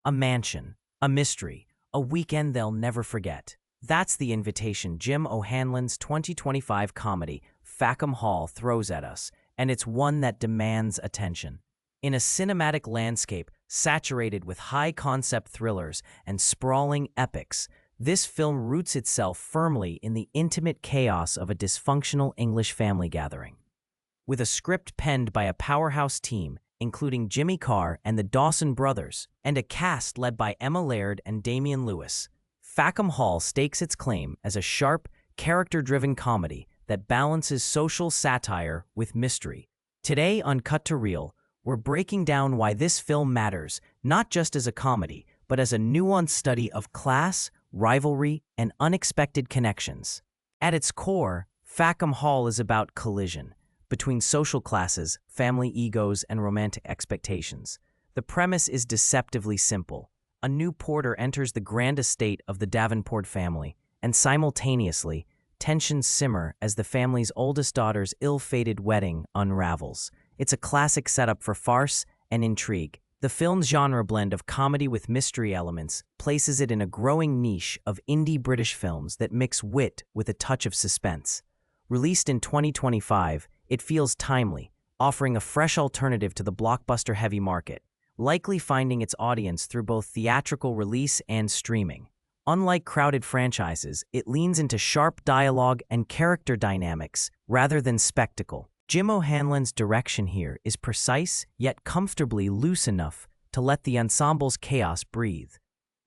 A mansion, a mystery, a weekend they'll never forget. That's the invitation Jim O'Hanlon's 2025 comedy, Fackham Hall, throws at us, and it's one that demands attention. In a cinematic landscape saturated with high-concept thrillers and sprawling epics, this film roots itself firmly in the intimate chaos of a dysfunctional English family gathering. With a script penned by a powerhouse team, including Jimmy Carr and the Dawson brothers, and a cast led by Emma Laird and Damian Lewis, Fackham Hall stakes its claim as a sharp, character-driven comedy that balances social satire with mystery. Today on Cut to Reel, we're breaking down why this film matters, not just as a comedy, but as a nuanced study of class, rivalry, and unexpected connections. At its core, Fackham Hall is about collision between social classes, family egos, and romantic expectations. The premise is deceptively simple. A new porter enters the grand estate of the Davenport family, and simultaneously, tensions simmer as the family's oldest daughter's ill-fated wedding unravels. It's a classic setup for farce and intrigue. The film's genre blend of comedy with mystery elements places it in a growing niche of indie British films that mix wit with a touch of suspense. Released in 2025, it feels timely, offering a fresh alternative to the blockbuster-heavy market, likely finding its audience through both theatrical release and streaming. Unlike crowded franchises, it leans into sharp dialogue and character dynamics rather than spectacle. Jim O'Hanlon's direction here is precise yet comfortably loose enough to let the ensemble's chaos breathe.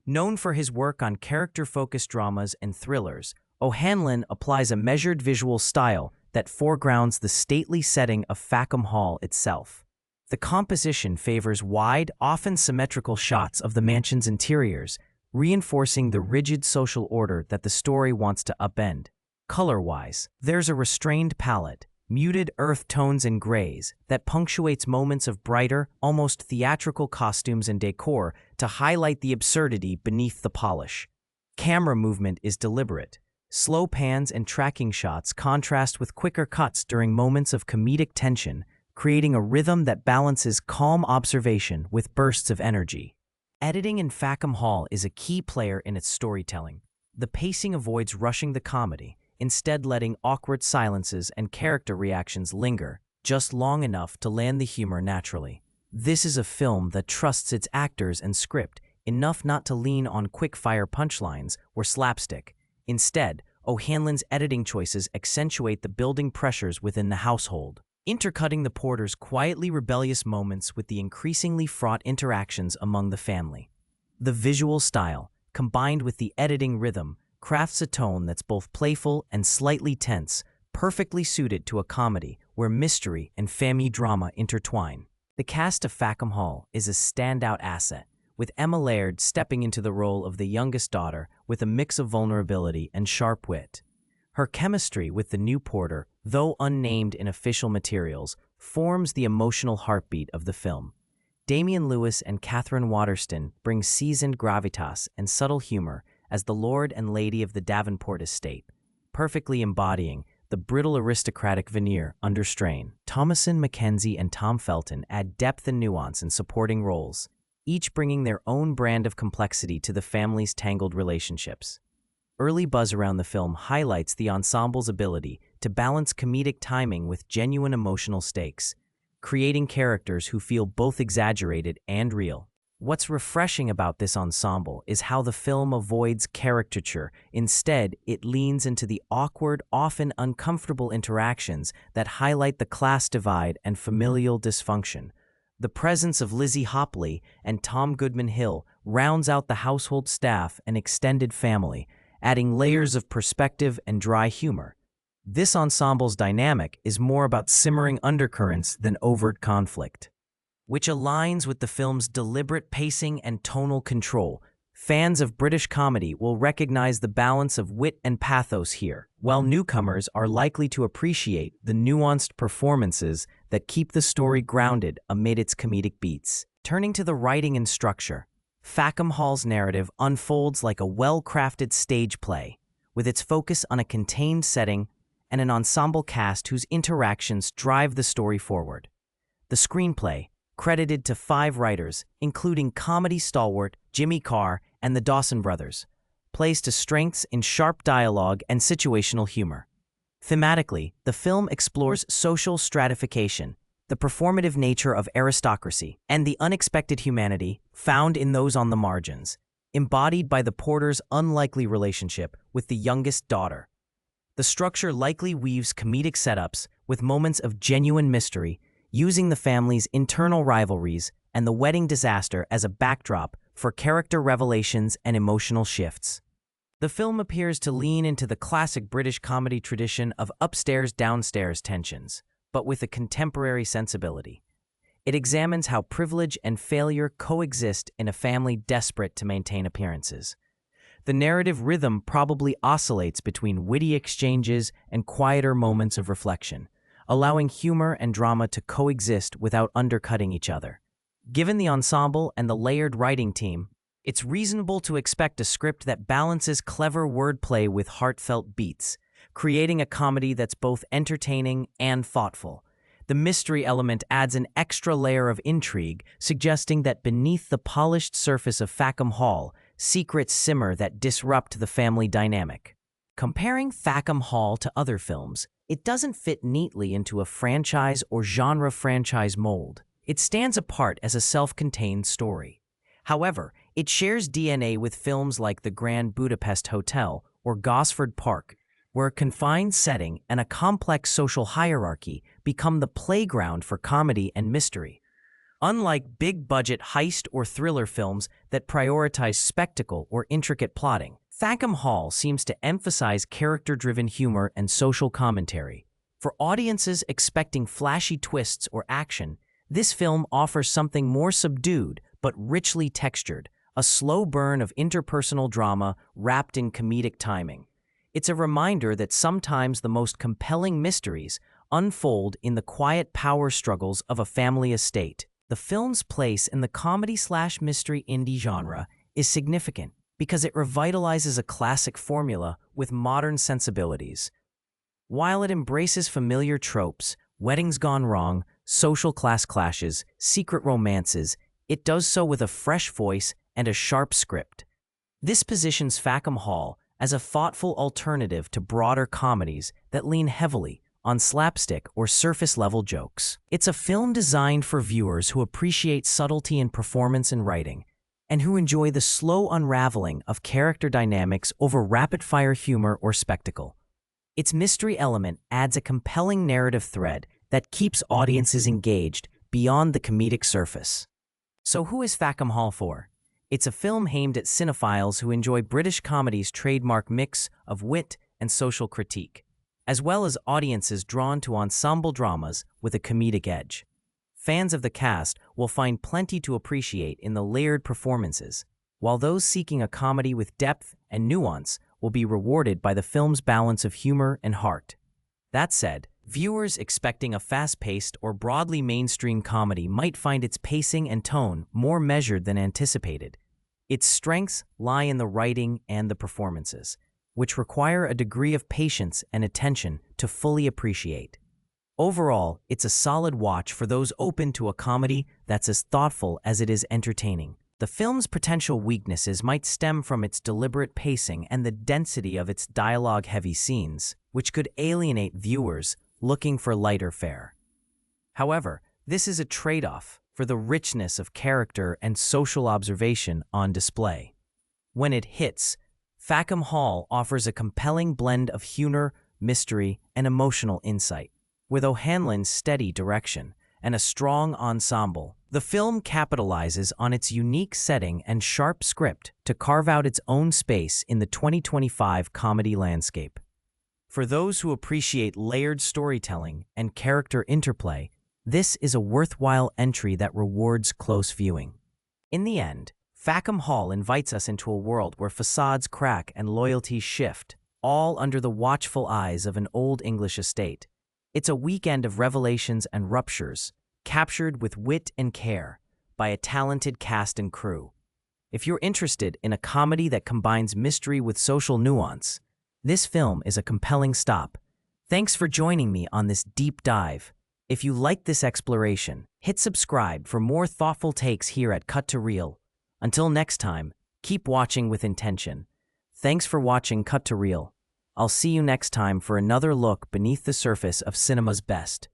Known for his work on character-focused dramas and thrillers, O'Hanlon applies a measured visual style that foregrounds the stately setting of Fackham Hall itself. The composition favors wide, often symmetrical shots of the mansion's interiors, reinforcing the rigid social order that the story wants to upend. Color-wise, there's a restrained palette, muted earth tones and grays, that punctuates moments of brighter, almost theatrical costumes and decor to highlight the absurdity beneath the polish. Camera movement is deliberate. Slow pans and tracking shots contrast with quicker cuts during moments of comedic tension, creating a rhythm that balances calm observation with bursts of energy. Editing in Fackham Hall is a key player in its storytelling. The pacing avoids rushing the comedy, instead letting awkward silences and character reactions linger, just long enough to land the humor naturally. This is a film that trusts its actors and script enough not to lean on quick-fire punchlines or slapstick. Instead, O'Hanlon's editing choices accentuate the building pressures within the household, intercutting the porter's quietly rebellious moments with the increasingly fraught interactions among the family. The visual style, combined with the editing rhythm, crafts a tone that's both playful and slightly tense, perfectly suited to a comedy where mystery and family drama intertwine. The cast of Fackham Hall is a standout asset, with Emma Laird stepping into the role of the youngest daughter with a mix of vulnerability and sharp wit. Her chemistry with the new porter, though unnamed in official materials, forms the emotional heartbeat of the film. Damian Lewis and Catherine Waterston bring seasoned gravitas and subtle humor as the lord and lady of the Davenport estate, perfectly embodying the brittle aristocratic veneer under strain. Thomasin McKenzie and Tom Felton add depth and nuance in supporting roles, each bringing their own brand of complexity to the family's tangled relationships. Early buzz around the film highlights the ensemble's ability to balance comedic timing with genuine emotional stakes, creating characters who feel both exaggerated and real. What's refreshing about this ensemble is how the film avoids caricature. Instead, it leans into the awkward, often uncomfortable interactions that highlight the class divide and familial dysfunction. The presence of Lizzie Hopley and Tom Goodman-Hill rounds out the household staff and extended family, adding layers of perspective and dry humor. This ensemble's dynamic is more about simmering undercurrents than overt conflict, which aligns with the film's deliberate pacing and tonal control. Fans of British comedy will recognize the balance of wit and pathos here, while newcomers are likely to appreciate the nuanced performances that keep the story grounded amid its comedic beats. Turning to the writing and structure, Fackham Hall's narrative unfolds like a well-crafted stage play, with its focus on a contained setting and an ensemble cast whose interactions drive the story forward. The screenplay, credited to 5 writers, including comedy stalwart Jimmy Carr, and the Dawson brothers, plays to strengths in sharp dialogue and situational humor. Thematically, the film explores social stratification, the performative nature of aristocracy, and the unexpected humanity found in those on the margins, embodied by the porter's unlikely relationship with the youngest daughter. The structure likely weaves comedic setups with moments of genuine mystery, using the family's internal rivalries and the wedding disaster as a backdrop for character revelations and emotional shifts. The film appears to lean into the classic British comedy tradition of upstairs-downstairs tensions, but with a contemporary sensibility. It examines how privilege and failure coexist in a family desperate to maintain appearances. The narrative rhythm probably oscillates between witty exchanges and quieter moments of reflection, allowing humor and drama to coexist without undercutting each other. Given the ensemble and the layered writing team, it's reasonable to expect a script that balances clever wordplay with heartfelt beats, creating a comedy that's both entertaining and thoughtful. The mystery element adds an extra layer of intrigue, suggesting that beneath the polished surface of Fackham Hall, secrets simmer that disrupt the family dynamic. Comparing Fackham Hall to other films, it doesn't fit neatly into a franchise or genre franchise mold. It stands apart as a self-contained story. However, it shares DNA with films like The Grand Budapest Hotel or Gosford Park, where a confined setting and a complex social hierarchy become the playground for comedy and mystery. Unlike big-budget heist or thriller films that prioritize spectacle or intricate plotting, Fackham Hall seems to emphasize character-driven humor and social commentary. For audiences expecting flashy twists or action, this film offers something more subdued but richly textured, a slow burn of interpersonal drama wrapped in comedic timing. It's a reminder that sometimes the most compelling mysteries unfold in the quiet power struggles of a family estate. The film's place in the comedy/mystery indie genre is significant because it revitalizes a classic formula with modern sensibilities. While it embraces familiar tropes, weddings gone wrong, social class clashes, secret romances, it does so with a fresh voice and a sharp script. This positions Fackham Hall as a thoughtful alternative to broader comedies that lean heavily on slapstick or surface-level jokes. It's a film designed for viewers who appreciate subtlety in performance and writing, and who enjoy the slow unraveling of character dynamics over rapid-fire humor or spectacle. Its mystery element adds a compelling narrative thread that keeps audiences engaged beyond the comedic surface. So who is Fackham Hall for? It's a film aimed at cinephiles who enjoy British comedy's trademark mix of wit and social critique, as well as audiences drawn to ensemble dramas with a comedic edge. Fans of the cast will find plenty to appreciate in the layered performances, while those seeking a comedy with depth and nuance will be rewarded by the film's balance of humor and heart. That said, viewers expecting a fast-paced or broadly mainstream comedy might find its pacing and tone more measured than anticipated. Its strengths lie in the writing and the performances, which require a degree of patience and attention to fully appreciate. Overall, it's a solid watch for those open to a comedy that's as thoughtful as it is entertaining. The film's potential weaknesses might stem from its deliberate pacing and the density of its dialogue-heavy scenes, which could alienate viewers looking for lighter fare. However, this is a trade-off for the richness of character and social observation on display. When it hits, Fackham Hall offers a compelling blend of humor, mystery, and emotional insight. With O'Hanlon's steady direction and a strong ensemble, the film capitalizes on its unique setting and sharp script to carve out its own space in the 2025 comedy landscape. For those who appreciate layered storytelling and character interplay, this is a worthwhile entry that rewards close viewing. In the end, Fackham Hall invites us into a world where facades crack and loyalties shift, all under the watchful eyes of an old English estate. It's a weekend of revelations and ruptures, captured with wit and care by a talented cast and crew. If you're interested in a comedy that combines mystery with social nuance, this film is a compelling stop. Thanks for joining me on this deep dive. If you like this exploration, hit subscribe for more thoughtful takes here at Cut to Reel. Until next time, keep watching with intention. Thanks for watching Cut to Reel. I'll see you next time for another look beneath the surface of cinema's best.